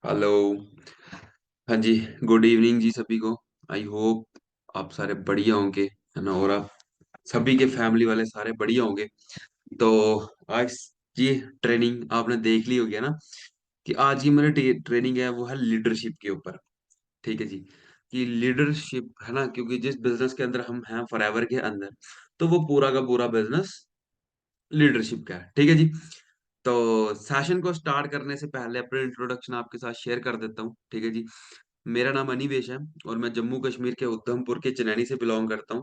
Hello. हाँ जी। Good evening जी सभी को। आई होप आप सारे बढ़िया होंगे, है ना। और आप सभी के फैमिली वाले सारे बढ़िया होंगे। तो आज ये ट्रेनिंग आपने देख ली होगी, है ना। कि आज की मेरी ट्रेनिंग है वो है लीडरशिप के ऊपर। ठीक है जी। कि लीडरशिप है ना, क्योंकि जिस बिजनेस के अंदर हम हैं फॉरएवर के अंदर, तो वो पूरा का पूरा बिजनेस लीडरशिप का है। ठीक है जी। तो सेशन को स्टार्ट करने से पहले अपना इंट्रोडक्शन आपके साथ शेयर कर देता हूँ। ठीक है जी। मेरा नाम अनिवेश है और मैं जम्मू कश्मीर के उधमपुर के चनैनी से बिलोंग करता हूँ।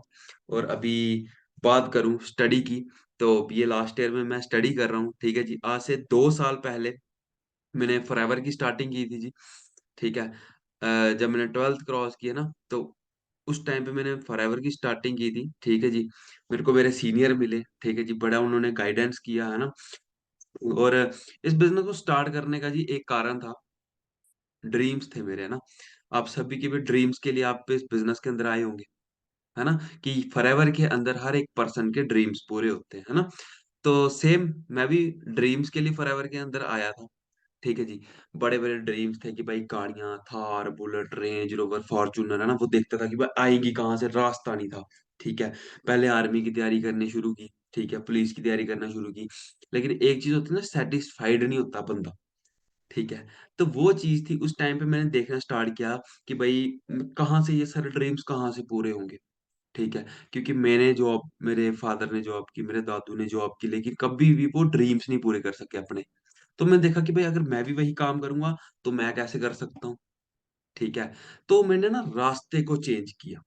और अभी बात करूँ स्टडी की, तो ये लास्ट ईयर में मैं स्टडी कर रहा हूँ। ठीक है जी। आज से 2 साल पहले मैंने फॉरएवर की स्टार्टिंग की थी जी। ठीक है। जब मैंने 12th क्रॉस किया ना, तो उस टाइम पे मैंने फॉरएवर की स्टार्टिंग की थी। ठीक है जी। मेरे को मेरे सीनियर मिले। ठीक है जी। बड़ा उन्होंने गाइडेंस किया, है ना। और इस बिजनेस को स्टार्ट करने का जी एक कारण था। ड्रीम्स थे मेरे, है ना। आप सभी के भी ड्रीम्स के लिए आप इस बिजनेस के अंदर आए होंगे, है ना। कि फॉरएवर के अंदर हर एक पर्सन के ड्रीम्स पूरे होते हैं, है ना। तो सेम मैं भी ड्रीम्स के लिए फॉरएवर के अंदर आया था। ठीक है जी। बड़े बड़े ड्रीम्स थे कि भाई गाड़ियां, Thar, bullet, range rover, Fortuner, है ना। वो देखता था कि भाई आएगी कहाँ से, रास्ता नहीं था। ठीक है। पहले आर्मी की तैयारी करनी शुरू की। ठीक है। पुलिस की तैयारी करना शुरू की। लेकिन एक चीज होती है ना, सेटिस्फाइड नहीं होता बंदा। ठीक है। तो वो चीज थी, उस टाइम पे मैंने देखना स्टार्ट किया कि भाई कहाँ से ये सारे ड्रीम्स कहाँ से पूरे होंगे। ठीक है। क्योंकि मैंने जॉब, मेरे फादर ने जॉब की, मेरे दादू ने जॉब की, लेकिन कभी भी वो ड्रीम्स नहीं पूरे कर सके अपने। तो मैंने देखा कि भाई अगर मैं भी वही काम करूंगा तो मैं कैसे कर सकता हूँ। ठीक है। तो मैंने ना रास्ते को चेंज किया।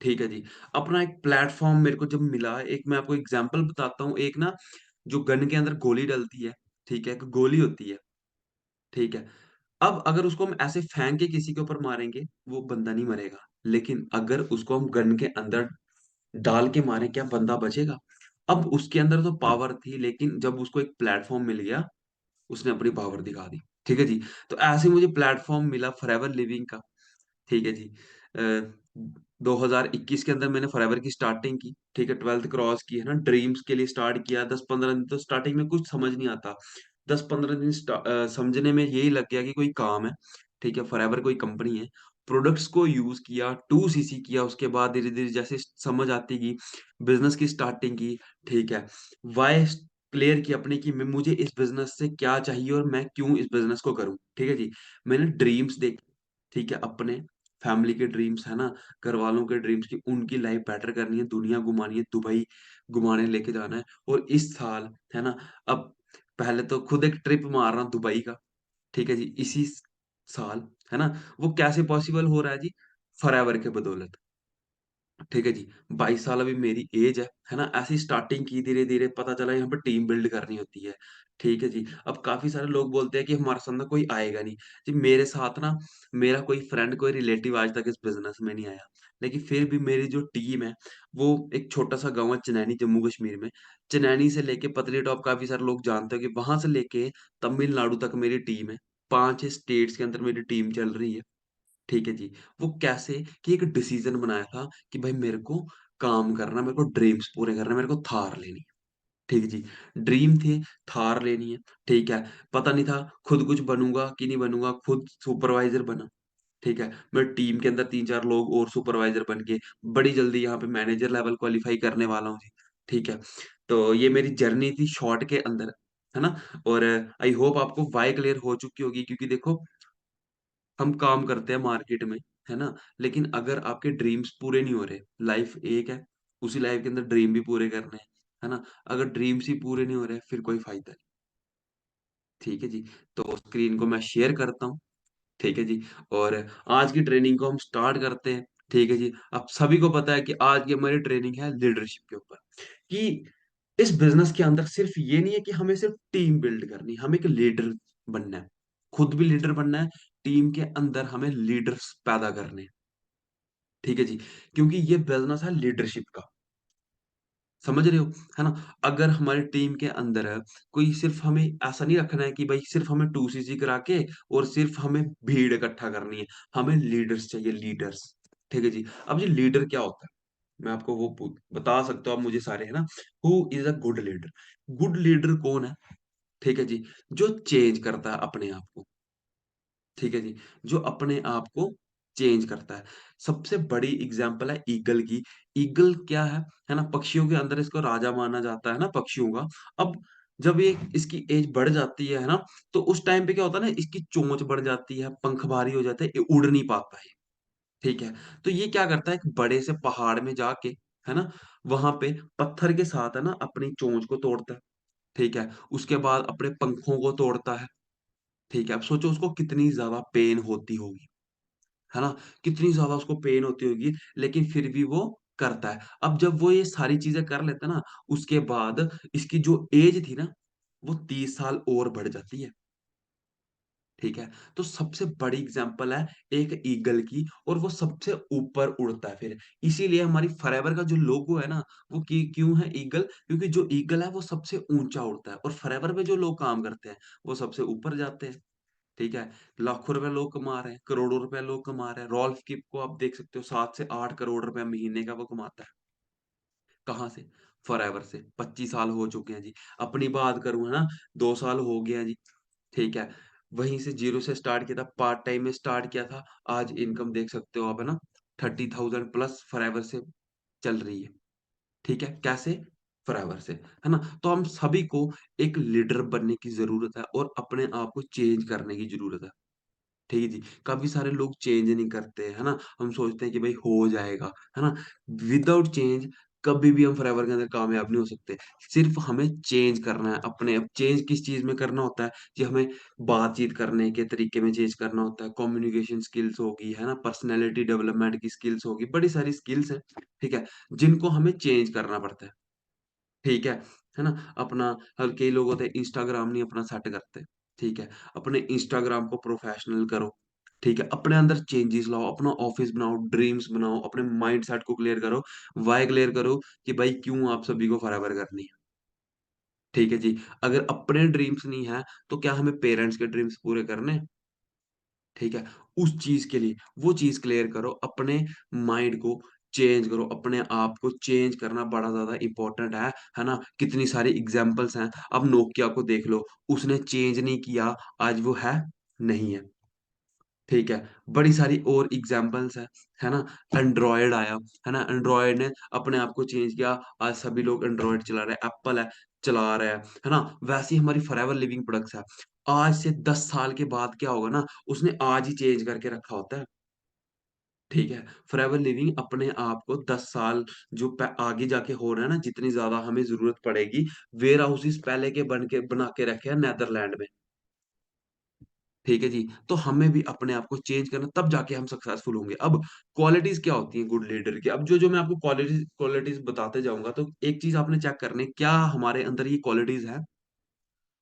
ठीक है जी। अपना एक प्लेटफॉर्म मेरे को जब मिला, एक मैं आपको एग्जांपल बताता हूँ। एक ना, जो गन के अंदर गोली डलती है, ठीक है, एक गोली होती है। ठीक है। अब अगर उसको हम ऐसे फेंक के किसी के ऊपर मारेंगे, वो बंदा नहीं मरेगा। लेकिन अगर उसको हम गन के अंदर डाल के मारे, क्या बंदा बचेगा? अब उसके अंदर तो पावर थी, लेकिन जब उसको एक प्लेटफॉर्म मिल गया, उसने अपनी पावर दिखा दी। ठीक है जी। तो ऐसे मुझे प्लेटफॉर्म मिला फॉरएवर लिविंग का। ठीक है जी। 2021 के अंदर मैंने फॉरएवर की स्टार्टिंग की। ठीक है। 12th क्रॉस की, है ना। ड्रीम्स के लिए स्टार्ट किया। 10-15 दिन तो स्टार्टिंग में कुछ समझ नहीं आता। 10-15 दिन समझने में यही लग गया कि कोई काम है। ठीक है। फॉरएवर कोई कंपनी है। प्रोडक्ट्स को यूज किया, 2cc किया। उसके बाद धीरे धीरे जैसे समझ आती गई, बिजनेस की स्टार्टिंग की। ठीक है। वाई क्लियर की अपने की मुझे इस बिजनेस से क्या चाहिए और मैं क्यों इस बिजनेस को करूं। ठीक है जी। मैंने ड्रीम्स देखे। ठीक है। अपने फैमिली के ड्रीम्स, है ना। घर वालों के ड्रीम्स की, उनकी लाइफ बेटर करनी है, दुनिया घुमानी है, दुबई घुमाने लेके जाना है। और इस साल, है ना, अब पहले तो खुद एक ट्रिप मार रहा हूँ दुबई का। ठीक है जी। इसी साल, है ना। वो कैसे पॉसिबल हो रहा है जी? फॉरएवर के बदौलत। ठीक है जी। 22 साल अभी मेरी एज है ना। ऐसी स्टार्टिंग की, धीरे धीरे पता चला यहाँ पर टीम बिल्ड करनी होती है। ठीक है जी। अब काफी सारे लोग बोलते हैं कि हमारे साथ ना कोई आएगा नहीं। जी मेरे साथ ना, मेरा कोई फ्रेंड, कोई रिलेटिव आज तक इस बिजनेस में नहीं आया। लेकिन फिर भी मेरी जो टीम है, वो एक छोटा सा गाँव है चनैनी, जम्मू कश्मीर में। चनैनी से लेके पतली टॉप, काफी सारे लोग जानते हो कि वहां से लेके तमिलनाडु तक मेरी टीम है। 5 स्टेट्स के अंदर मेरी टीम चल रही है। ठीक है जी। वो कैसे, कि एक डिसीजन बनाया था कि भाई मेरे को काम करना, मेरे को ड्रीम्स पूरे करना, मेरे को थार लेनी है। ठीक है जी। ड्रीम थे, थार लेनी है। ठीक है। पता नहीं था खुद कुछ बनूंगा कि नहीं बनूंगा, खुद सुपरवाइजर बना। ठीक है। मैं टीम के अंदर 3-4 लोग और सुपरवाइजर बन के बड़ी जल्दी यहाँ पे मैनेजर लेवल क्वालिफाई करने वाला हूँ जी। ठीक है। तो ये मेरी जर्नी थी शॉर्ट के अंदर, है ना। और आई होप आपको वाई क्लियर हो चुकी होगी, क्योंकि देखो, हम काम करते हैं मार्केट में, है ना। लेकिन अगर आपके ड्रीम्स पूरे नहीं हो रहे, लाइफ एक है, उसी लाइफ के अंदर ड्रीम भी पूरे करने हैं, है ना। अगर ड्रीम्स ही पूरे नहीं हो रहे, फिर कोई फायदा नहीं। ठीक है जी। तो स्क्रीन को मैं शेयर करता हूँ। ठीक है जी। और आज की ट्रेनिंग को हम स्टार्ट करते हैं। ठीक है जी। आप सभी को पता है कि आज की हमारी ट्रेनिंग है लीडरशिप के ऊपर। कि इस बिजनेस के अंदर सिर्फ ये नहीं है कि हमें सिर्फ टीम बिल्ड करनी है, हमें एक लीडर बनना है। खुद भी लीडर बनना है। टीम के अंदर हमें लीडर्स पैदा करने हैं। ठीक है जी। क्योंकि ये बिजनेस है लीडरशिप का। समझ रहे हो, है ना। अगर हमारी टीम के अंदर है, कोई सिर्फ हमें ऐसा नहीं रखना है कि भाई सिर्फ हमें 2cc करा के और सिर्फ हमें भीड़ इकट्ठा करनी है। हमें लीडर्स चाहिए, लीडर्स। ठीक है जी। अब जी लीडर क्या होता है, मैं आपको वो बता सकता हूँ, आप मुझे सारे, है ना। Who is a good leader? Good leader कौन है? ठीक है जी। जो चेंज करता है अपने आप को। ठीक है जी, जो अपने आप को चेंज करता है। सबसे बड़ी एग्ज़ाम्पल है ईगल की। ईगल क्या है ना? पक्षियों के अंदर इसको राजा माना जाता है ना पक्षियों का। अब जब ये इसकी ऐज बढ़ जाती है ना? तो उस टाइम पे क्या होता है ना, इसकी चोंच बढ़ जाती है, पंख भारी हो जाते हैं, ये उड़ नहीं पाता है, ठीक है? तो ये क्या करता है, एक बड़े से पहाड़ में जाके, है ना? वहाँ पे पत्थर के साथ है ना, अपनी चोंच को तोड़ता है, ठीक है? उसके बाद अपने पंखों को तोड़ता है, ठीक है? अब सोचो उसको कितनी ज़्यादा पेन होती होगी। है ना? कितनी ज़्यादा उसको पेन होती होगी, लेकिन फिर भी वो करता है। अब जब वो ये सारी चीज़ें कर लेता है ना, उसके बाद इसकी जो ऐज थी ना, वो 30 साल और बढ़ जाती है, ठीक है? तो सबसे बड़ी एग्ज़ाम्पल है एक ईगल की और वो सबसे ऊपर उड़ता है फिर। इसीलिए हमारी फॉरएवर का जो लोगो है ना, वो कि क्यों है ईगल? क्योंकि जो ईगल है वो सबसे ऊँचा उड़ता है और फॉरएवर में जो लोग काम करते हैं, वो सबसे ऊपर जाते हैं। ठीक है? लाखों रुपए लोग कमा रहे हैं, करोड़ों रुपए लोग कमा रहे हैं। रॉल्फ किप को आप देख सकते हो 7 से 8 करोड़ रुपए महीने का वो कमाता है। कहाँ से? फॉरएवर से। 25 साल हो चुके हैं जी। अपनी बात करूँ है ना, 2 साल हो गए हैं जी, ठीक है? वहीं से ज़ीरो से स्टार्ट किया था, पार्ट टाइम में स्टार्ट किया था। आज इनकम देख सकते हो आप है ना, 30,000 प्लस फॉरएवर से चल रही है। ठीक है? कैसे? फॉरएवर से, है ना? तो हम सभी को एक लीडर बनने की ज़रूरत है और अपने आप को चेंज करने की ज़रूरत है। ठीक है जी। काफ़ी सारे लोग चेंज नहीं करते, है ना? हम सोचते हैं कि भई हो जाएगा, है ना? विदाउट चेंज कभी भी हम फॉरएवर के अंदर कामयाब नहीं हो सकते। सिर्फ़ हमें चेंज करना है अपने अब चेंज किस चीज़ में करना होता है कि हमें बातचीत करने के तरीके में चेंज करना होता है, कम्युनिकेशन स्किल्स होगी, है ना? पर्सनैलिटी डेवलपमेंट की स्किल्स होगी, बड़ी सारी स्किल्स हैं, ठीक है? जिनको हमें चेंज करना पड़ता है। ठीक है ना? अपना कई लोग होते हैं इंस्टाग्राम नहीं अपना सेट करते, ठीक है? अपने इंस्टाग्राम को प्रोफ़ेशनल करो, ठीक है? अपने अंदर चेंजेस लाओ, अपना ऑफ़िस बनाओ, ड्रीम्स बनाओ, अपने माइंडसेट को क्लियर करो, व्हाय क्लियर करो कि भाई क्यों आप सभी को फॉरएवर करनी है, ठीक है जी? अगर अपने ड्रीम्स नहीं है, तो क्या हमें पेरेंट्स के ड्रीम्स पूरे करने हैं? ठीक है? उस चीज़ के लिए वो चीज़ क्लियर करो, अपने माइंड को चेंज करो, अपने आप को चेंज करना बड़ा ज़्यादा इम्पोर्टेंट है ना? कितनी सारी एग्ज़ाम्पल्स हैं, अब नोकिया को देख लो, उसने चेंज नहीं किया, आज वो है? नहीं है। ठीक है? बड़ी सारी और एग्ज़ाम्पल्स हैं, है ना? एंड्रॉयड आया, है ना? एंड्रॉयड ने अपने आप को चेंज किया, आज सभी लोग एंड्रॉयड चला रहे हैं, एप्पल है, चला रहा है ना? वैसे ही हमारी फॉरएवर लिविंग प्रोडक्ट्स है। आज से 10 साल के बाद क्या होगा ना, उसने आज ही चेंज करके रखा होता है, ठीक है? फॉरएवर लिविंग अपने आप को 10 साल जो प आगे जाके हो रहा है ना, जितनी ज़्यादा हमें ज़रूरत पड़ेगी, वेयरहाउसेस पहले के बना के रखे हैं नीदरलैंड में। ठीक है जी, तो हमें भी अपने आप को चेंज करना तब जाके हम सक्सेसफुल होंगे। अब क्वालिटीज़ क्या होती हैं गुड लीडर की? अब जो-जो मैं आपको क्वालिटीज़ क्वालिटीज़ बताते जाऊँगा तो एक चीज़ आपने चेक करनी है, क्या हमारे अंदर ये क्वालिटीज़ हैं?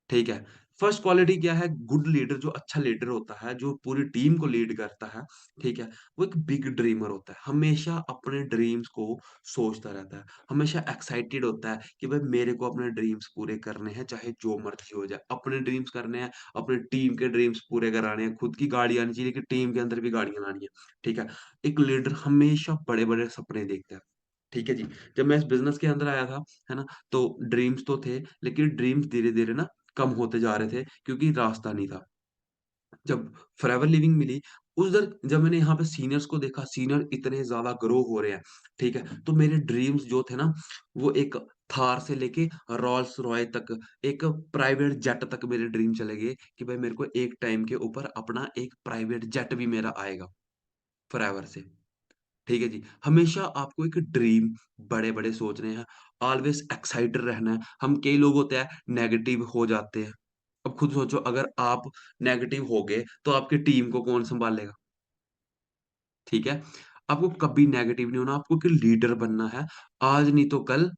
ठीक है। फर्स्ट क्वालिटी क्या है? गुड लीडर जो अच्छा लीडर होता है, जो पूरी टीम को लीड करता है, ठीक है? वो एक बिग ड्रीमर होता है। हमेशा अपने ड्रीम्स को सोचता रहता है। हमेशा एक्साइटेड होता है कि भाई मेरे को अपने ड्रीम्स पूरे करने हैं, चाहे जो मर्ज़ी हो जाए। अपने ड्रीम्स करने हैं, अपनी टीम के ड्रीम्स पूरे कराने हैं। खुद की गाड़ी आनी चाहिए, लेकिन टीम के अंदर भी गाड़ियाँ लानी है, ठीक है? एक लीडर हमेशा बड़े-बड़े सपने देखता है। ठीक है जी। जब मैं इस बिज़नेस के अंदर आया था, है ना? तो ड्रीम्स तो थे, लेकिन ड्रीम्स धीरे-धीरे ना कम होते जा रहे थे क्योंकि रास्ता नहीं था। जब फॉरएवर लिविंग मिली, उधर जब मैंने यहाँ पे सीनियर्स को देखा, सीनियर इतने ज़्यादा ग्रो हो रहे हैं, ठीक है? तो मेरे ड्रीम्स जो थे ना, वो एक थार से लेके रोल्स रॉय तक, एक प्राइवेट जेट तक मेरे ड्रीम चले गए कि भाई मेरे को एक टाइम के ऊपर अपना एक प्राइवेट जेट भी मेरा आएगा, फॉरएवर से। ठीक है जी। हमेशा आपको एक ड्रीम बड़े-बड़े सोचने हैं, ऑलवेज़ एक्साइटेड रहना है। हम कई लोग होते हैं नेगेटिव हो जाते हैं। अब खुद सोचो अगर आप नेगेटिव हो गए तो आपकी टीम को कौन सँभालेगा? ठीक है? आपको कभी नेगेटिव नहीं होना, आपको एक लीडर बनना है। आज नहीं तो कल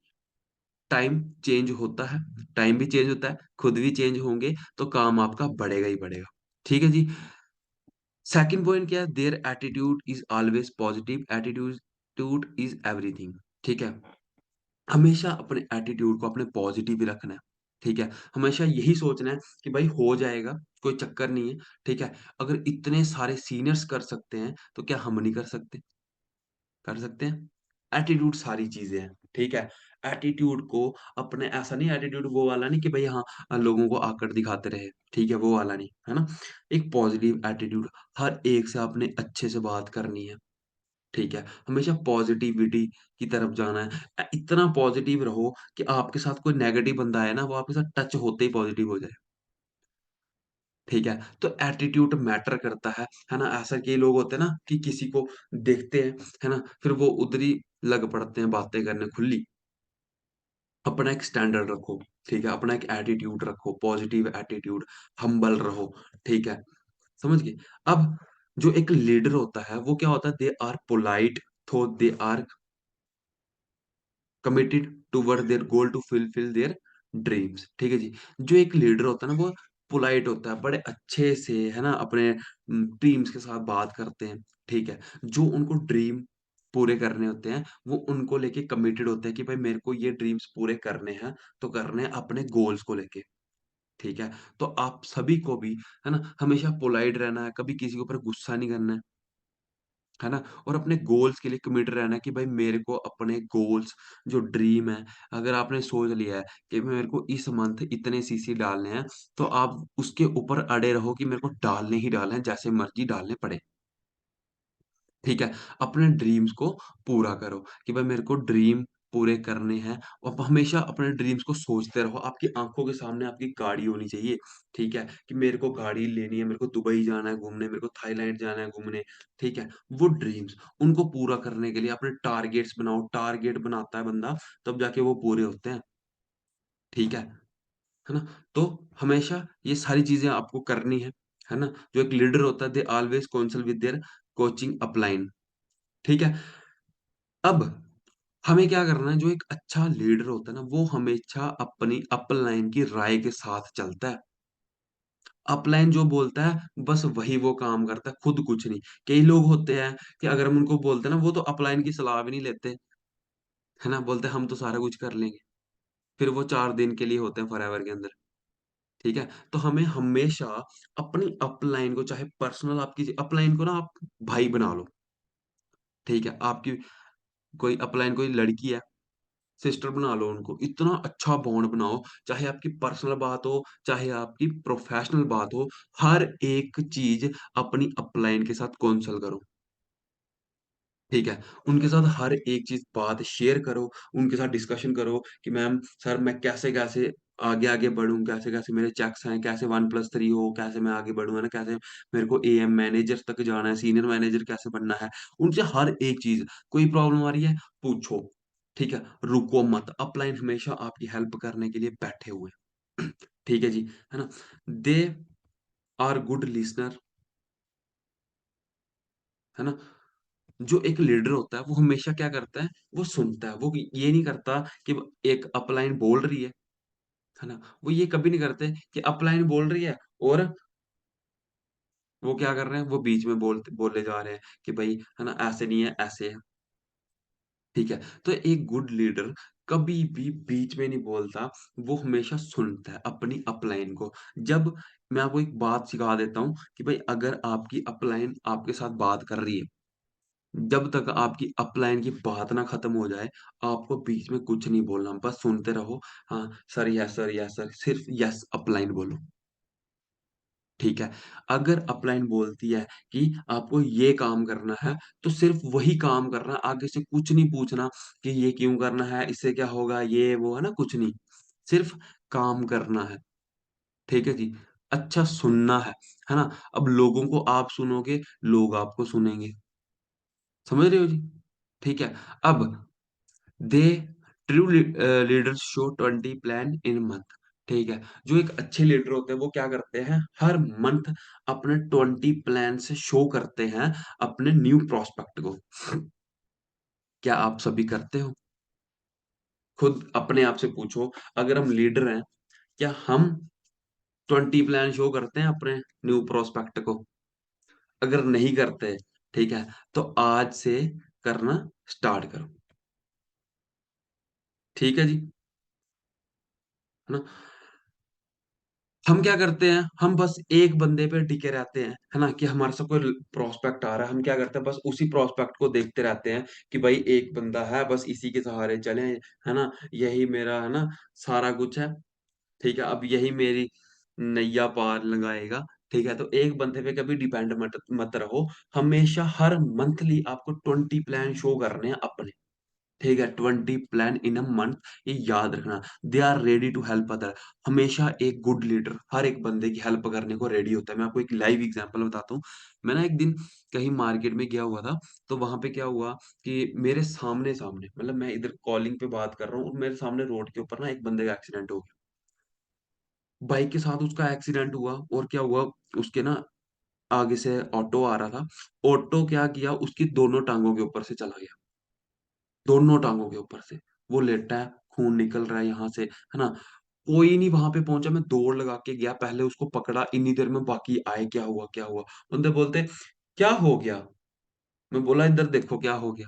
टाइम चेंज होता है, टाइम भी चेंज होता है, खुद भी चेंज होंगे तो काम आपका बढ़ेगा ही बढ़ेगा। ठीक है जी? सेकंड पॉइंट क्या है? Their attitude is always positive, attitude is everything. ठीक है? हमेशा अपने एटीट्यूड को अपने पॉजिटिव ही रखना है, ठीक है? हमेशा यही सोचना है कि भाई हो जाएगा, कोई चक्कर नहीं है, ठीक है? अगर इतने सारे सीनियर्स कर सकते हैं, तो क्या हम नहीं कर सकते? कर सकते हैं? एटीट्यूड सारी चीज़ें हैं। ठीक है? एटीट्यूड को अपने ऐसा नहीं एटीट्यूड वो वाला नहीं कि भई हाँ लोगों को आकड़ दिखाते रहे, ठीक है? वो वाला नहीं, है ना? एक पॉजिटिव एटीट्यूड हर एक से आपने अच्छे से बात करनी है, ठीक है? हमेशा पॉजिटिविटी की तरफ जाना है। इतना पॉजिटिव रहो कि आपके साथ कोई नेगेटिव बंदा है ना, वो आपके साथ टच होते ही पॉजिटिव हो जाए, ठीक है? तो एटीट्यूड मैटर करता है ना? ऐसा कई लोग होते हैं ना कि किसी को देखते हैं, है ना? फिर वो उधर ही लग पड़ते हैं बातें करने खुली। अपना एक स्टैंडर्ड रखो, ठीक है? अपना एक एटीट्यूड रखो, पॉजिटिव एटीट्यूड, हम्बल रहो, ठीक है? समझ गए? अब जो एक लीडर होता है, वो क्या होता है? They are polite, though they are committed toward their goal to fulfil their dreams, ठीक है जी? जो एक लीडर होता है ना, वो पोलाइट होता है, बड़े अच्छे से, है ना? अपने टीम्स के साथ बात करते हैं, ठीक है? जो उनको ड्रीम पूरे करने होते हैं, वो उनको लेके कमिटेड होते हैं कि भाई मेरे को ये ड्रीम्स पूरे करने हैं, तो करने हैं अपने गोल्स को लेके, ठीक है? तो आप सभी को भी, है ना? हमेशा पोलाइट रहना है, कभी किसी के ऊपर गुस्सा नहीं करना है ना? और अपने गोल्स के लिए कमिटेड रहना है कि भाई मेरे को अपने गोल्स जो ड्रीम है, अगर आपने सोच लिया है कि मेरे को इस मंथ इतने सीसी डालने हैं, तो आप उसके ऊपर अड़े रहो कि मेरे को डालने ही डालने हैं, जैसे मर्ज़ी डालने पड़े। ठीक है? अपने ड्रीम्स को पूरा करो कि भाई मेरे को ड्रीम पूरे करने हैं और हमेशा अपने ड्रीम्स को सोचते रहो। आपकी आँखों के सामने आपकी गाड़ी होनी चाहिए, ठीक है? कि मेरे को गाड़ी लेनी है, मेरे को दुबई जाना है घूमने, मेरे को थाईलैंड जाना है घूमने, ठीक है? वो ड्रीम्स, उनको पूरा करने के लिए अपने टारगेट्स बनाओ, टारगेट बनाता है बंदा, तब जाके वो पूरे होते हैं, ठीक है ना? तो हमेशा ये सारी चीज़ें आपको करनी है ना? जो एक लीडर होता है, they always counsel with their coaching upline, ठीक है? अब हमें क्या करना है, जो एक अच्छा लीडर होता है ना, वो हमेशा अपनी अपलाइन की राय के साथ चलता है। अपलाइन जो बोलता है, बस वही वो काम करता है, खुद कुछ नहीं। कई लोग होते हैं कि अगर हम उनको बोलते हैं ना, वो तो अपलाइन की सलाह भी नहीं लेते, है ना? बोलते हैं हम तो सारा कुछ कर लेंगे। फिर वो 4 दिन के लिए होते हैं फॉरएवर के अंदर, ठीक है? तो हमें हमेशा अपनी अपलाइन को चाहे पर्सनल आपकी अपलाइन को ना आप भाई बना लो, ठीक है? आपकी कोई अपलाइन कोई लड़की है सिस्टर बना लो उनको, इतना अच्छा बॉन्ड बनाओ, चाहे आपकी पर्सनल बात हो, चाहे आपकी प्रोफ़ेशनल बात हो, हर एक चीज़ अपनी अपलाइन के साथ कॉन्सल करो, ठीक है? उनके साथ हर एक चीज़ बात शेयर करो, उनके साथ डिस्कशन करो कि मैम, सर मैं कैसे-कैसे आगे-आगे बढ़ूँ, कैसे-कैसे मेरे चेक्स हैं, कैसे 1+3 हो, कैसे मैं आगे बढ़ूँ, है ना? कैसे मेरे को एएम मैनेजर तक जाना है, सीनियर मैनेजर कैसे बनना है? उनसे हर एक चीज़, कोई प्रॉब्लम आ रही है, पूछो, ठीक है? रुको मत, अपलाइन हमेशा आपकी हेल्प करने के लिए बैठे हुए हैं। ठीक है जी, है ना? दे आर गुड लिस्टनर, है ना? जो एक लीडर होता है, वो हमेशा क्या करता है, वो सुनता है। वो ये नहीं करता कि एक अपलाइन बोल रही है ना? वो ये कभी नहीं करते कि अपलाइन बोल रही है और वो क्या कर रहे हैं, वो बीच में बोले जा रहे हैं कि भई, है ना, ऐसे नहीं है, ऐसे है। ठीक है? तो एक गुड लीडर कभी भी बीच में नहीं बोलता, वो हमेशा सुनता है अपनी अपलाइन को। जब मैं आपको एक बात सिखा देता हूँ कि भई अगर आपकी अपलाइन आपके साथ बात कर रही है, जब तक आपकी अपलाइन की बात ना खत्म हो जाए, आपको बीच में कुछ नहीं बोलना, बस सुनते रहो। हाँ, sir, yes sir, yes sir, सिर्फ यस अपलाइन बोलो, ठीक है? अगर अपलाइन बोलती है कि आपको ये काम करना है, तो सिर्फ वही काम करना है, आगे से कुछ नहीं पूछना कि ये क्यों करना है, इससे क्या होगा, ये वो, है ना? कुछ नहीं, सिर्फ काम करना है, ठीक है जी? अच्छा सुनना है ना? अब लोगों को आप सुनोगे, लोग आपको सुनेंगे, समझ रहे हो जी? ठीक है, अब they true leaders show 20 plan in month, ठीक है? जो एक अच्छे लीडर होते हैं वो क्या करते हैं हर मंथ अपने 20 प्लान्स शो करते हैं अपने न्यू प्रोस्पेक्ट को। क्या आप सभी करते हो? खुद अपने आप से पूछो अगर हम लीडर हैं, क्या हम 20 प्लान शो करते हैं अपने न्यू प्रोस्पेक्ट को? अगर नहीं करते, ठीक है? तो आज से करना स्टार्ट करो। ठीक है जी, है ना? हम क्या करते हैं, हम बस एक बंदे पे टिके रहते हैं, है ना? कि हमारे साथ कोई प्रोस्पेक्ट आ रहा है, हम क्या करते हैं, बस उसी प्रोस्पेक्ट को देखते रहते हैं कि भाई एक बंदा है, बस इसी के सहारे चलें, है ना? यही मेरा, है ना, सारा कुछ है, ठीक है? अब यही मेरी नैया पार लगाएगा, ठीक है? तो एक बंदे पे कभी डिपेंड मत मत रहो। हमेशा हर मंथली आपको 20 प्लान शो करने हैं अपने। ठीक है, 20 प्लान इन अ मंथ, ये याद रखना। They are ready to help other. हमेशा एक गुड लीडर हर एक बंदे की हेल्प करने को रेडी होता है। मैं आपको एक लाइव एग्जांपल बताता हूँ। मैं ना एक दिन कहीं मार्केट में गया हुआ था, तो वहां पे क्या हुआ कि मेरे सामने सामने, मतलब मैं इधर कॉलिंग पे बात कर रहा हूँ और मेरे सामने रोड के ऊपर ना एक बंदे का एक्सीडेंट हो गया। बाइक के साथ उसका एक्सीडेंट हुआ, और क्या हुआ, उसके ना आगे से ऑटो आ रहा था। ऑटो क्या किया, उसकी दोनों टांगों के ऊपर से चला गया, दोनों टांगों के ऊपर से। वो लेटा है, खून निकल रहा है यहाँ से, है ना? कोई नहीं वहां पे पहुंचा। मैं दौड़ लगा के गया, पहले उसको पकड़ा, इन्नी देर में बाकी आए, क्या हुआ क्या हुआ। बंदे बोलते क्या हो गया। मैं बोला इधर देखो क्या हो गया।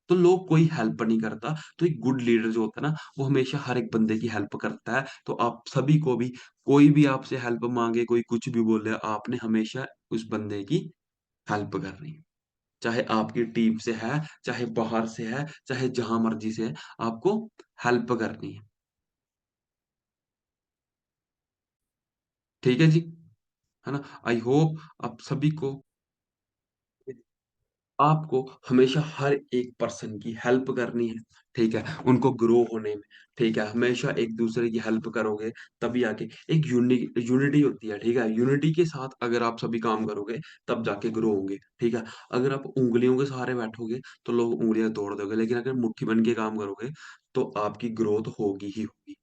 तो लोग कोई हेल्प नहीं करता। तो एक गुड लीडर जो होता है ना, वो हमेशा हर एक बंदे की हेल्प करता है। तो आप सभी को भी, कोई भी आपसे हेल्प मांगे, कोई कुछ भी बोले, आपने हमेशा उस बंदे की हेल्प करनी है। चाहे आपकी टीम से है, चाहे बाहर से है, चाहे जहां मर्जी से है, आपको हेल्प करनी है। ठीक है जी, है ना? आई होप आप सभी को, आपको हमेशा हर एक पर्सन की हेल्प करनी है, ठीक है? उनको ग्रो होने में, ठीक है? हमेशा एक दूसरे की हेल्प करोगे, तभी आके एक यूनिटी होती है, ठीक है? यूनिटी के साथ अगर आप सभी काम करोगे, तब जाके ग्रो होंगे, ठीक है? अगर आप उंगलियों के सहारे बैठोगे, तो लोग उंगलियां तोड़ दोगे, लेकिन अगर मुट्ठी बन के काम करोगे, तो आपकी ग्रोथ होगी ही होगी।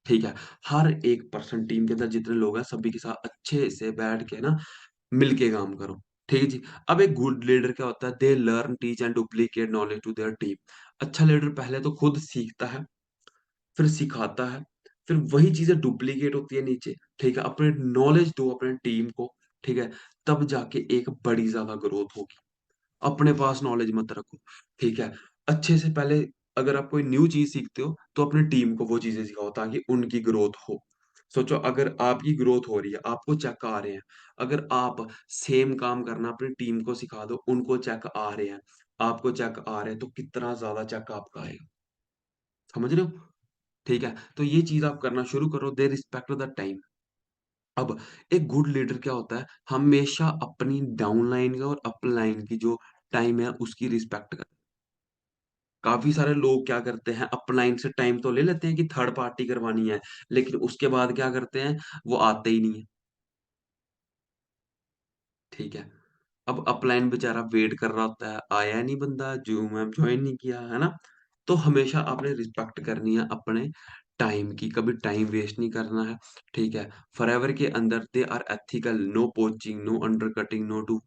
ठीक है, हर एक पर्सन टीम के अंदर जितने लोग हैं, सभी के साथ अच्छे से बैठ के ना मिलके काम करो। ठीक है जी। अब एक गुड लीडर क्या होता है, they learn teach and duplicate knowledge to their team. अच्छा लीडर पहले तो खुद सीखता है, फिर सिखाता है, फिर वही चीजें डुप्लीकेट होती है नीचे। ठीक है, अपने नॉलेज दो अपने टीम को, ठीक है? तब जाके एक बड़ी ज्यादा ग्रोथ होगी। अपने पास नॉलेज मत रखो, ठीक है? अच्छे से पहले, अगर आप कोई न्यू चीज सीखते हो, तो अपनी टीम को वो चीजें सिखाओ ताकि उनकी ग्रोथ हो। सोचो, अगर आपकी ग्रोथ हो रही है, आपको चेक आ रहे हैं, अगर आप सेम काम करना अपनी टीम को सिखा दो, उनको चेक आ रहे हैं, आपको चेक आ रहे हैं, तो कितना ज्यादा चेक आपका आएगा। समझ रहे हो? ठीक है, तो ये चीज आप करना शुरू करो, दे रिस्पेक्ट द टाइम। अब एक गुड लीडर क्या होता है, हमेशा अपनी डाउन लाइन का और अप लाइन की जो टाइम है, उसकी रिस्पेक्ट कर। काफी सारे लोग क्या करते हैं, अपलाइन से टाइम तो ले लेते हैं कि थर्ड पार्टी करवानी है, लेकिन उसके बाद क्या करते हैं, वो आते ही नहीं है। ठीक है, अब अपलाइन बेचारा वेट कर रहा होता है, आया नहीं बंदा, जूम ऐप ज्वाइन नहीं किया, है ना? तो हमेशा आपने रिस्पेक्ट करनी है अपने टाइम की, कभी टाइम वेस्ट नहीं करना है। ठीक है, फॉरएवर के अंदर they are ethical, no poaching, no undercutting, no to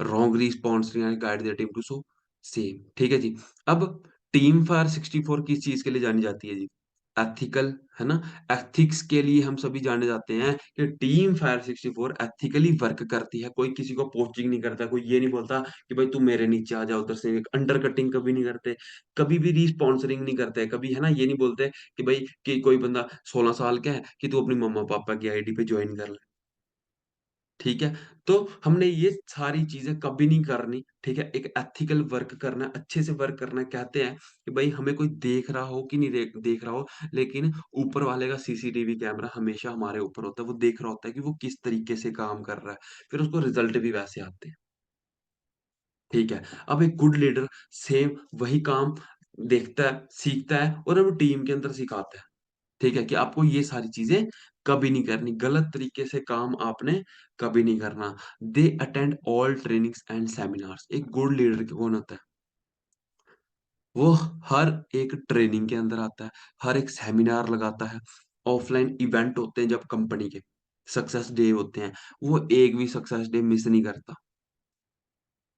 wrong responsing and guide their team to so same. ठीक है जी। अब टीम फायर 64 किस चीज के लिए जानी जाती है जी? एथिकल, है ना? एथिक्स के लिए हम सभी जाने जाते हैं कि टीम फायर 64 एथिकली वर्क करती है। कोई किसी को पोचिंग नहीं करता, कोई ये नहीं बोलता कि भाई तू मेरे नीचे आ जा उधर से। अंडर कटिंग कभी नहीं करते, कभी भी रीस्पॉन्सरिंग नहीं करते, कभी, है ना, ये नहीं बोलते कि भाई कि कोई बंदा 16 साल का है कि तू अपनी मम्मा पापा की आईडी पे ज्वाइन कर ले। ठीक है, तो हमने ये सारी चीजें कभी नहीं करनी। ठीक है, एक एथिकल वर्क करना, अच्छे से वर्क करना। कहते हैं कि भाई हमें कोई देख रहा हो कि नहीं देख रहा हो, लेकिन ऊपर वाले का सीसीटीवी कैमरा हमेशा हमारे ऊपर होता है। वो देख रहा होता है कि वो किस तरीके से काम कर रहा है, फिर उसको रिजल्ट भी वैसे आते हैं। ठीक है, अब एक गुड लीडर सेम वही काम देखता है, सीखता है और अब टीम के अंदर सिखाता है। ठीक है, कि आपको ये सारी चीजें कभी नहीं करनी, गलत तरीके से काम आपने कभी नहीं करना। They attend all trainings and seminars. एक गुड लीडर कौन होता है, वो हर एक ट्रेनिंग के अंदर आता है, हर एक सेमिनार लगाता है। ऑफलाइन इवेंट होते हैं जब कंपनी के सक्सेस डे होते हैं, वो एक भी सक्सेस डे मिस नहीं करता।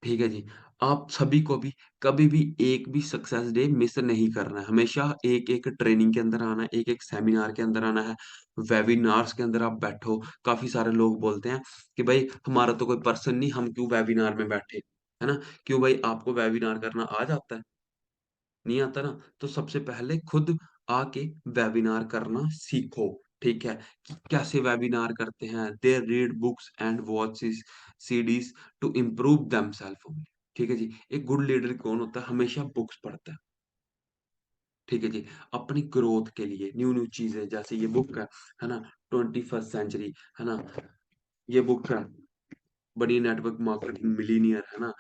ठीक है जी। आप सभी को भी कभी भी एक भी सक्सेस डे मिस नहीं करना है। हमेशा एक-एक ट्रेनिंग के अंदर आना है, एक-एक सेमिनार के अंदर आना है, वेबिनार्स के अंदर आप बैठो। काफ़ी सारे लोग बोलते हैं कि भाई हमारा तो कोई पर्सन नहीं, हम क्यों वेबिनार में बैठे, है ना? क्यों भाई, आपको वेबिनार करना आ जाता है? नहीं आता ना? तो सबसे पहले खुद आके वेबिनार करना सीखो। ठीक है? कि कैसे वेबिनार करते हैं, they read books and watches CDs to improve themselves only. ठीक है जी? एक गुड लीडर कौन होता है? हमेशा बुक्स पढ़ता है। ठीक है जी? अपनी ग्रोथ के लिए न्यू-न्यू चीज़ें जैसे ये बुक है ना? 21st सेंचुरी, है ना? ये बुक है बड़ी नेटवर्क मार्केटिंग मिलीनियर, है ना?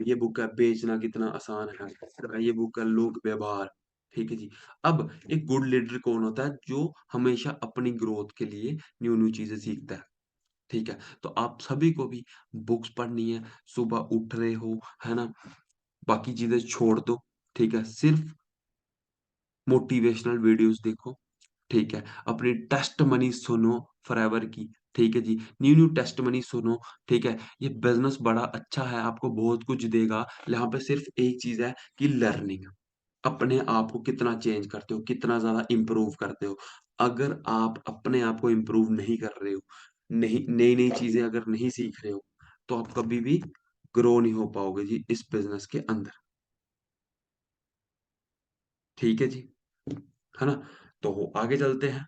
ये बुक है बेचना कितना आसान है। ये बुक है लोक व्यवहार। ठीक है जी? अब एक गुड लीडर कौन होता है? जो हमेशा अपनी ग्रोथ के लिए न्यू-न्यू चीज़ें सीखता है। ठीक है? तो आप सभी को भी बुक्स पढ़नी है, सुबह उठ रहे हो, है ना? बाकी चीज़ें छोड़ दो, ठीक है? सिर्फ मोटिवेशनल वीडियोज़ देखो, ठीक है? अपनी टेस्टमनी सुनो फॉरएवर की, ठीक है जी? न्यू-न्यू टेस्टमनी सुनो, ठीक है? ये बिज़नेस बड़ा अच्छा है, आपको बहुत कुछ देगा। यहाँ पे सिर्फ एक चीज़ है कि लर्निंग। अपने आप को कितना चेंज करते हो, कितना ज़्यादा इम्प्रूव करते हो। अगर आप अपने आप को इम्प्रूव नहीं कर रहे हो, नहीं नई-नई चीज़ें अगर नहीं सीख रहे हो, तो आप कभी भी ग्रो नहीं हो पाओगे जी इस बिज़नेस के अंदर। ठीक है जी, है ना? तो आगे चलते हैं।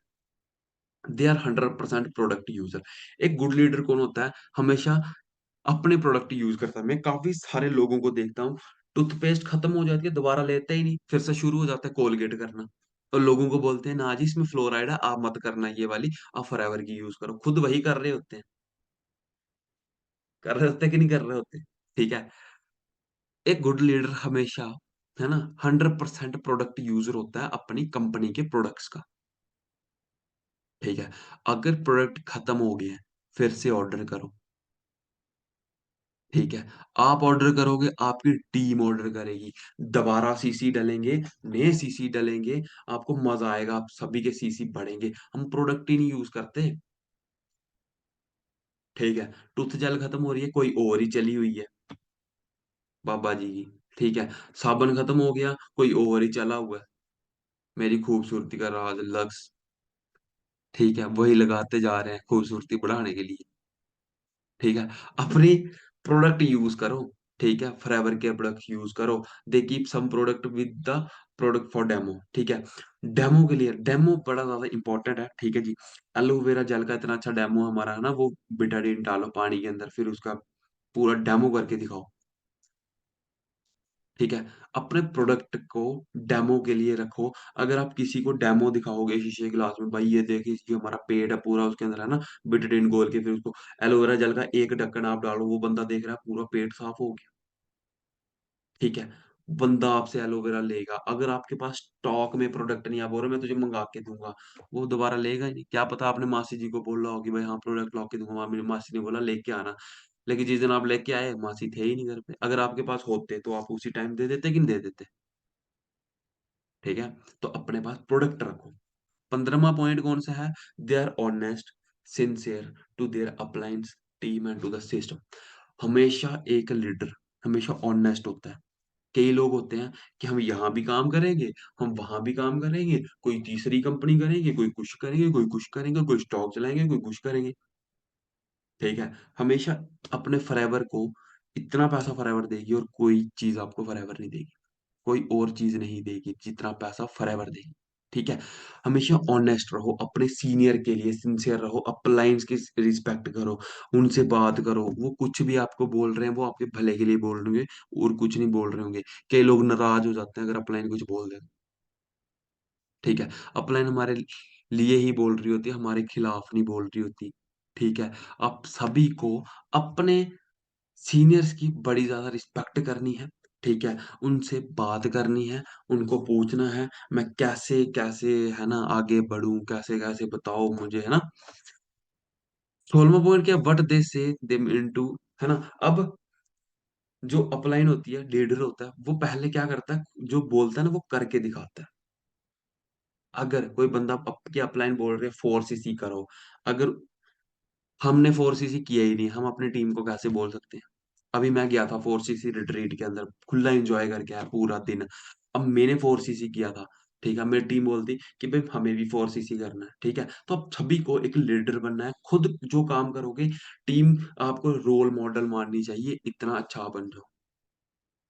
They are 100% product user. एक गुड लीडर कौन होता है? हमेशा अपने प्रोडक्ट यूज़ करता है। मैं काफ़ी सारे लोगों को देखता हूँ, टूथपेस्ट खत्म हो जाती है, दोबारा लेते ही नहीं, फिर से शुरू हो जाता है कोलगेट करना। और लोगों को बोलते हैं, "ना जी, इसमें फ्लोराइड है, आप मत करना ये वाली, आप फॉरएवर की यूज़ करो।" खुद वही कर रहे होते हैं। कर रहे होते हैं कि नहीं कर रहे होते? ठीक है। एक गुड लीडर हमेशा, है ना, 100% प्रोडक्ट यूज़र होता है अपनी कंपनी के प्रोडक्ट्स का। ठीक है। अगर प्रोडक्ट खत्म हो गए हैं, फिर से ऑर्डर करो। ठीक है। आप ऑर्डर करोगे, आपकी टीम ऑर्डर करेगी। दोबारा सीसी डलेंगे, नए सीसी डलेंगे, आपको मज़ा आएगा, आप सभी के सीसी बढ़ेंगे। हम प्रोडक्ट ही नहीं यूज़ करते, ठीक है। टूथ जेल खत्म हो रही है, कोई और ही चली हुई है, बाबा जी की, ठीक है। साबुन खत्म हो गया, कोई और ही चला हुआ है, मेरी खूबसूरती का राज लक्स, ठीक है। वही लगाते जा रहे हैं खूबसूरती बढ़ाने के लिए। ठीक है? अपनी प्रोडक्ट यूज़ करो, ठीक है? फॉरएवर के प्रोडक्ट यूज़ करो। They keep some product with the product for demo, ठीक है? डेमो के लिए डेमो बड़ा ज़्यादा इम्पोर्टेंट है, ठीक है जी? एलोवेरा जेल का इतना अच्छा डेमो हमारा है ना, वो बेटाडीन डालो पानी के अंदर, फिर उसका पूरा डेमो करके दिखाओ, ठीक है? अपने प्रोडक्ट को डेमो के लिए रखो। अगर आप किसी को डेमो दिखाओगे शीशे के ग्लास में, भाई ये देखिए ये हमारा पेट है पूरा उसके अंदर है ना, बेटाडीन घोल के फिर उसको एलोवेरा जेल का एक ढक्कन आप डालो, वो बंदा देख रहा है पूरा पेट साफ हो गया, ठीक है? बंदा आपसे एलोवेरा लेगा। अगर आपके पास स्टॉक में प्रोडक्ट नहीं, आप बोल रहे हो मैं तुझे मँगा के दूँगा, वो दोबारा लेगा ही नहीं। क्या पता आपने मासी जी को बोला हो कि भाई हाँ, प्रोडक्ट ला के दूँगा, मेरी मासी ने बोला लेके आना। लेकिन जिस दिन आप लेके आए, मासी थे ही नहीं घर पे। अगर आपके पास होते तो आप उसी टाइम दे देते कि नहीं दे देते? ठीक है? तो अपने पास प्रोडक्ट रखो। 15वां पॉइंट कौन-सा है? They are honest, sincere to their appliance, team and to the system. हमेशा एक लीडर हमेशा ऑनेस्ट होता है। कई लोग होते हैं कि हम यहाँ भी काम करेंगे, हम वहाँ भी काम करेंगे, कोई तीसरी कंपनी करेंगे, कोई कुछ करेंगे, कोई कुछ करेंगे, कोई स्टॉक चलाएँगे, कोई कुछ करेंगे। ठीक है? हमेशा अपने फॉरएवर को इतना पैसा फॉरएवर देगी और कोई चीज़ आपको फॉरएवर नहीं देगी। कोई और चीज़ नहीं देगी जितना पैसा फॉरएवर देगी, ठीक है? हमेशा ऑनेस्ट रहो, अपने सीनियर के लिए सिंसियर रहो, अपलायंस की रिस्पेक्ट करो, उनसे बात करो, वो कुछ भी आपको बोल रहे हैं, वो आपके भले के लिए बोल रहे होंगे और कुछ नहीं बोल रहे होंगे। कई लोग नाराज़ हो जाते हैं अगर अपलाइन कुछ बोल दें, ठीक है? अपलाइन हमारे लिए ही बोल रही होती है, हमारे खिलाफ नहीं बोल रही होती, ठीक है? आप सभी को अपने सीनियर्स की बड़ी ज़्यादा रिस्पेक्ट करनी है, ठीक है? उनसे बात करनी है, उनको पूछना है, मैं कैसे-कैसे है ना आगे बढ़ूँ, कैसे-कैसे बताओ मुझे, है ना? 16वां पॉइंट क्या व्हाट दे से दे मीन टू, है ना? अब जो अपलाइन होती है, लीडर होता है, वो पहले क्या करता है, जो बोलता है ना वो करके दिखाता है। अगर कोई बंदा आपकी अपलाइन बोल रहे है 4 सीसी करो, अगर हमने 4 सीसी किया ही नहीं, हम अपनी टीम को कैसे बोल सकते हैं? अभी मैं गया था 4 सीसी रिट्रीट के अंदर, खुला एन्जॉय करके आया पूरा दिन। अब मैंने 4 सीसी किया था, ठीक है? मेरी टीम बोलती कि भई हमें भी 4 सीसी करना है, ठीक है? तो अब सभी को एक लीडर बनना है, खुद जो काम करोगे, टीम आपको रोल मॉडल माननी चाहिए, इतना अच्छा बन जाओ,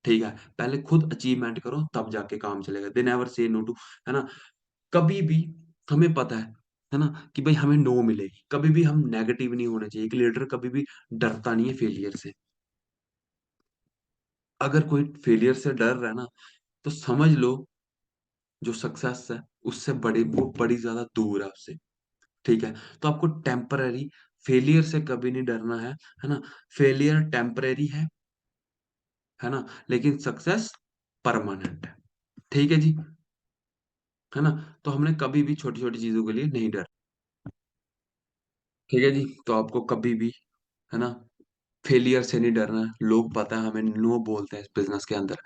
ठीक है? पहले खुद अचीवमेंट करो, तब जाके काम चलेगा। They never say no to, है ना? कभी भी हमें पता है है ना, कि भाई हमें नो मिलेगी, कभी भी हम नेगेटिव नहीं होने चाहिए। एक लीडर कभी भी डरता नहीं है फेलियर से। अगर कोई फेलियर से डर रहा है ना, तो समझ लो जो सक्सेस है उससे बड़ी, वो बड़ी ज्यादा दूर है उससे। ठीक है, तो आपको टेम्पररी फेलियर से कभी नहीं डरना है ना। फेलियर टेम्पररी है ना, लेकिन सक्सेस परमानेंट है। ठीक है जी, है ना। तो हमने कभी भी छोटी छोटी चीजों के लिए नहीं डर। ठीक है जी, तो आपको कभी भी, है ना, फेलियर से नहीं डरना है। लोग पता है हमें नो बोलते हैं इस बिजनेस के अंदर,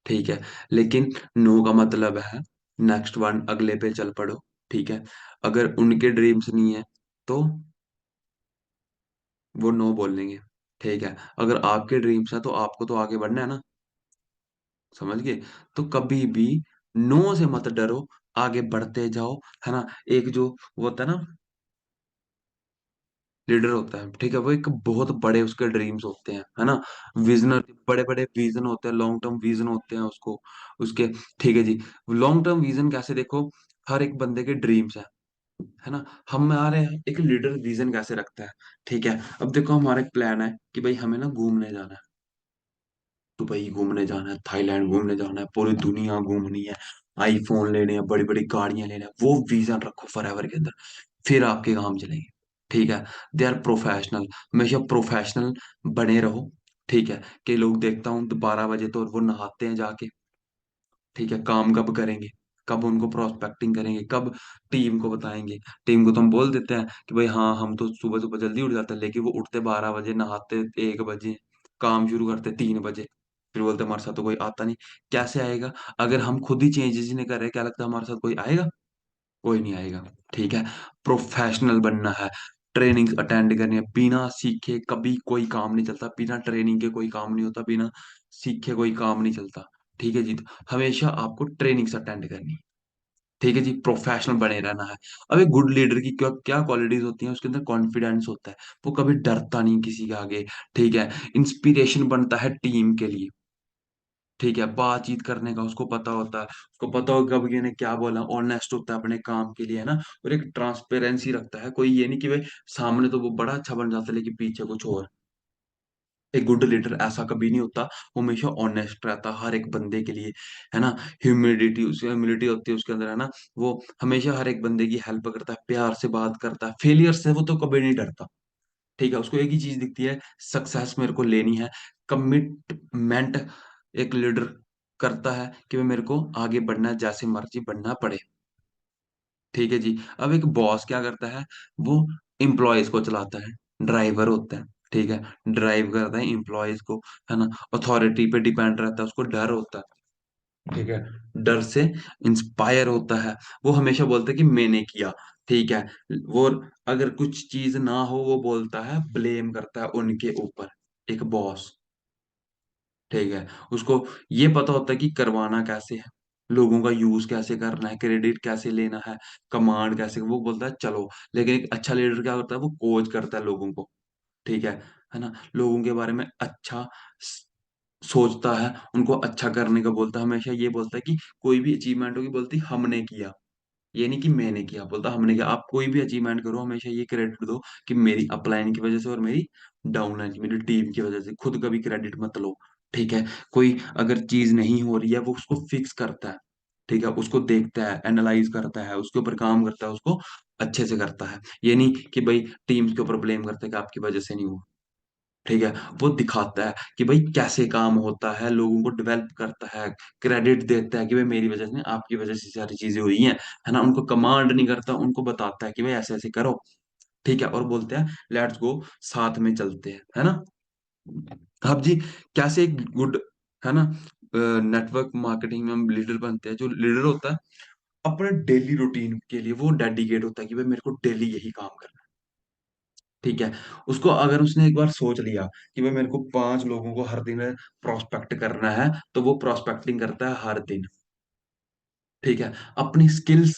ठीक है, लेकिन नो का मतलब है नेक्स्ट वन, अगले पे चल पड़ो। ठीक है, अगर उनके ड्रीम्स नहीं है तो वो नो बोल देंगे। ठीक है, अगर आपके ड्रीम्स है तो आपको तो आगे बढ़ना है ना, समझ गए। तो कभी भी नो से मत डरो, आगे बढ़ते जाओ, है ना। एक जो वो होता है ना, लीडर होता है, ठीक है, वो एक बहुत बड़े उसके ड्रीम्स होते हैं, है ना। विजनर, बड़े बड़े विजन होते हैं, लॉन्ग टर्म विजन होते हैं उसको, उसके। ठीक है जी, लॉन्ग टर्म विजन कैसे देखो, हर एक बंदे के ड्रीम्स है ना। हम आ रहे हैं, एक लीडर विजन कैसे रखता है। ठीक है, अब देखो हमारा एक प्लान है कि भाई हमें ना घूमने जाना है, दुबई घूमने जाना है, थाईलैंड घूमने जाना है, पूरी दुनिया घूमनी है, आईफोन लेने हैं, बड़ी बड़ी गाड़ियां लेने हैं, वो विजन रखो फॉरएवर के अंदर, फिर आपके काम चलेंगे। ठीक है, दे आर प्रोफेशनल, हमेशा प्रोफेशनल बने रहो। ठीक है, कि लोग देखता हूँ 12 बजे तो वो नहाते हैं जाके। ठीक है, काम कब करेंगे, कब उनको प्रोस्पेक्टिंग करेंगे, कब टीम को बताएंगे। टीम को तो हम बोल देते हैं कि भाई हाँ हम तो सुबह सुबह जल्दी उठ जाते हैं, लेकिन वो उठते 12 बजे, नहाते 1 बजे, काम शुरू करते 3 बजे, फिर बोलते हमारे साथ तो कोई आता नहीं। कैसे आएगा, अगर हम खुद ही चेंजेस नहीं कर रहे, क्या लगता है हमारे साथ कोई आएगा? कोई नहीं आएगा। ठीक है, प्रोफेशनल बनना है, ट्रेनिंग अटेंड करनी है, बिना सीखे कभी कोई काम नहीं चलता, बिना ट्रेनिंग के कोई काम नहीं होता, बिना सीखे कोई काम नहीं चलता। ठीक है जी, तो हमेशा आपको ट्रेनिंग्स अटेंड करनी है। ठीक है जी, प्रोफेशनल बने रहना है। अब एक गुड लीडर की क्या क्या क्वालिटीज होती हैं, उसके अंदर कॉन्फिडेंस होता है, वो कभी डरता नहीं किसी के आगे। ठीक है, इंस्पिरेशन बनता है टीम के लिए। ठीक है, बातचीत करने का उसको पता होता है, उसको पता होगा कब किसी ने क्या बोला, ऑनेस्ट होता है अपने काम के लिए, है ना। और एक ट्रांसपेरेंसी रखता है, कोई ये नहीं कि भाई सामने तो वो बड़ा अच्छा बन जाता है लेकिन पीछे कुछ और। एक गुड लीडर ऐसा कभी नहीं होता, वो हमेशा ऑनेस्ट रहता है हर एक बंदे के लिए, है ना। ह्यूमिडिटी, उसकी ह्यूमिलिटी होती है उसके अंदर, है ना। वो हमेशा हर एक बंदे की हेल्प करता है, प्यार से बात करता है, फेलियर से वो तो कभी नहीं डरता। ठीक है, उसको एक ही चीज दिखती है, सक्सेस मेरे को लेनी है, कमिटमेंट एक लीडर करता है कि भाई मेरे को आगे बढ़ना है, जैसे मर्जी बढ़ना पड़े। ठीक है जी, अब एक बॉस क्या करता है, वो एम्प्लॉयज को चलाता है, ड्राइवर होता है। ठीक है, ड्राइव करता है एम्प्लॉयज को, है ना। अथॉरिटी पे डिपेंड रहता है, उसको डर होता है। ठीक है, डर से इंस्पायर होता है, वो हमेशा बोलता है कि मैंने किया। ठीक है, वो अगर कुछ चीज ना हो वो बोलता है, ब्लेम करता है उनके ऊपर, एक बॉस। ठीक है, उसको ये पता होता है कि करवाना कैसे है, लोगों का यूज कैसे करना है, क्रेडिट कैसे लेना है, कमांड कैसे, वो बोलता है चलो। लेकिन एक अच्छा लीडर क्या करता है, वो कोच करता है लोगों को। ठीक है ना, लोगों के बारे में अच्छा स- सोचता है, उनको अच्छा करने का बोलता है, हमेशा ये बोलता है कि कोई भी अचीवमेंट होगी, बोलती हमने किया, ये नहीं कि मैंने किया, बोलता हमने किया। आप कोई भी अचीवमेंट करो, हमेशा ये क्रेडिट दो कि मेरी अपलाइन की वजह से और मेरी डाउनलाइन की, मेरी टीम की वजह से, खुद कभी क्रेडिट मत लो। ठीक है, कोई अगर चीज नहीं हो रही है, वो उसको फिक्स करता है। ठीक है, उसको देखता है, एनालाइज करता है, उसके ऊपर काम करता है, उसको अच्छे से करता है। ये नहीं कि भाई टीम्स के ऊपर ब्लेम करता है कि आपकी वजह से नहीं हुआ। ठीक है, वो दिखाता है कि भाई कैसे काम होता है, लोगों को डेवलप करता है, क्रेडिट देता है कि भाई मेरी वजह से नहीं, आपकी वजह से सारी चीजें हुई हैं, है ना। उनको कमांड नहीं करता, उनको बताता है कि भाई ऐसे ऐसे करो। ठीक है, और बोलते हैं लेट्स गो, साथ में चलते हैं, है ना। अब जी, कैसे एक गुड, है ना, नेटवर्क मार्केटिंग में हम लीडर बनते हैं। जो लीडर होता है अपने डेली रूटीन के लिए वो डेडिकेट होता है कि भाई मेरे को डेली यही काम करना है। ठीक है, उसको अगर उसने एक बार सोच लिया कि भाई मेरे को 5 लोगों को हर दिन प्रोस्पेक्ट करना है, तो वो प्रोस्पेक्टिंग करता है हर दिन। ठीक है, अपनी स्किल्स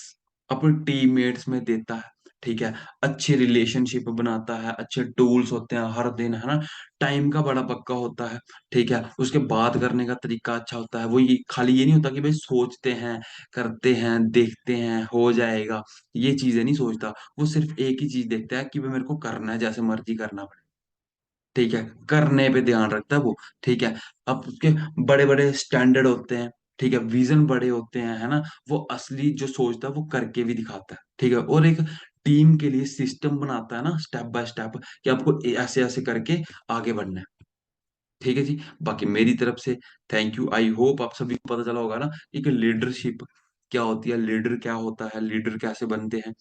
अपने टीममेट्स में देता है। ठीक है, अच्छे रिलेशनशिप बनाता है, अच्छे टूल्स होते हैं हर दिन, है ना? टाइम का बड़ा पक्का होता है, ठीक है? उसके बात करने का तरीका अच्छा होता है, वो ये खाली ये नहीं होता कि भाई सोचते हैं, करते हैं, देखते हैं, हो जाएगा, ये चीजें नहीं सोचता। वो सिर्फ एक ही चीज देखता है कि भाई मेरे को करना है, जैसे मर्जी करना, ठीक है, करने पे ध्यान रखता है वो, ठीक है। अब उसके बड़े बड़े स्टैंडर्ड होते हैं, ठीक है, विजन बड़े होते हैं, है ना? वो असली जो सोचता है वो करके भी दिखाता है, ठीक है। और एक टीम के लिए सिस्टम बनाता है ना, स्टेप बाय स्टेप, कि आपको ऐसे ऐसे करके आगे बढ़ना है, ठीक है जी। बाकी मेरी तरफ से थैंक यू। आई होप आप सभी को पता चला होगा ना कि लीडरशिप क्या होती है, लीडर क्या होता है, लीडर कैसे बनते हैं,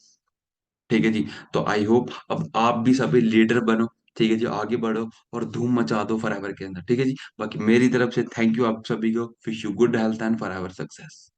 ठीक है जी। तो आई होप अब आप भी सभी लीडर बनो, ठीक है जी, आगे बढ़ो और धूम मचा दो फॉरएवर के अंदर, ठीक है जी। बाकी मेरी तरफ से थैंक यू आप सभी को, wish you good health and forever success.